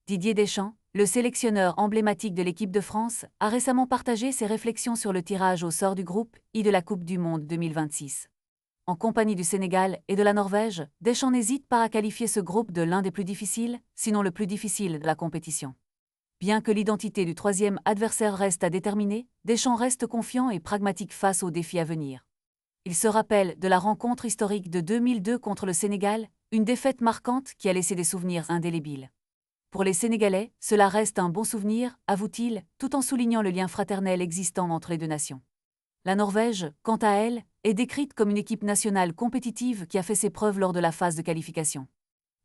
Didier Deschamps, le sélectionneur emblématique de l'équipe de France, a récemment partagé ses réflexions sur le tirage au sort du groupe I de la Coupe du Monde 2026. En compagnie du Sénégal et de la Norvège, Deschamps n'hésite pas à qualifier ce groupe de l'un des plus difficiles, sinon le plus difficile de la compétition. Bien que l'identité du troisième adversaire reste à déterminer, Deschamps reste confiant et pragmatique face aux défis à venir. Il se rappelle de la rencontre historique de 2002 contre le Sénégal, une défaite marquante qui a laissé des souvenirs indélébiles. Pour les Sénégalais, cela reste un bon souvenir, avoue-t-il, tout en soulignant le lien fraternel existant entre les deux nations. La Norvège, quant à elle, est décrite comme une équipe nationale compétitive qui a fait ses preuves lors de la phase de qualification.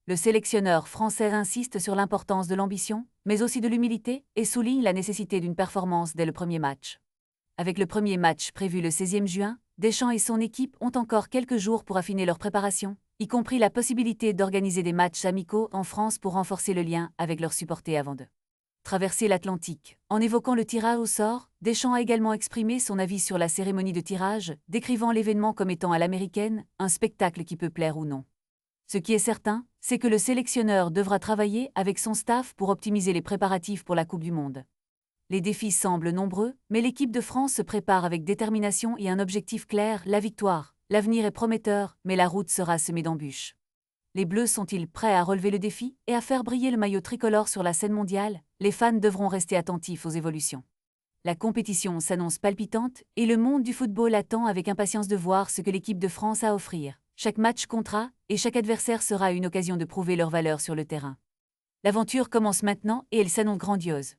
Le sélectionneur français insiste sur l'importance de l'ambition, mais aussi de l'humilité, et souligne la nécessité d'une performance dès le premier match. Avec le premier match prévu le 16e juin, Deschamps et son équipe ont encore quelques jours pour affiner leur préparation, y compris la possibilité d'organiser des matchs amicaux en France pour renforcer le lien avec leurs supporters avant de traverser l'Atlantique. En évoquant le tirage au sort, Deschamps a également exprimé son avis sur la cérémonie de tirage, décrivant l'événement comme étant à l'américaine, un spectacle qui peut plaire ou non. Ce qui est certain, c'est que le sélectionneur devra travailler avec son staff pour optimiser les préparatifs pour la Coupe du Monde. Les défis semblent nombreux, mais l'équipe de France se prépare avec détermination et un objectif clair, la victoire. L'avenir est prometteur, mais la route sera semée d'embûches. Les Bleus sont-ils prêts à relever le défi et à faire briller le maillot tricolore sur la scène mondiale? Les fans devront rester attentifs aux évolutions. La compétition s'annonce palpitante et le monde du football attend avec impatience de voir ce que l'équipe de France a à offrir. Chaque match comptera et chaque adversaire sera une occasion de prouver leur valeur sur le terrain. L'aventure commence maintenant et elle s'annonce grandiose.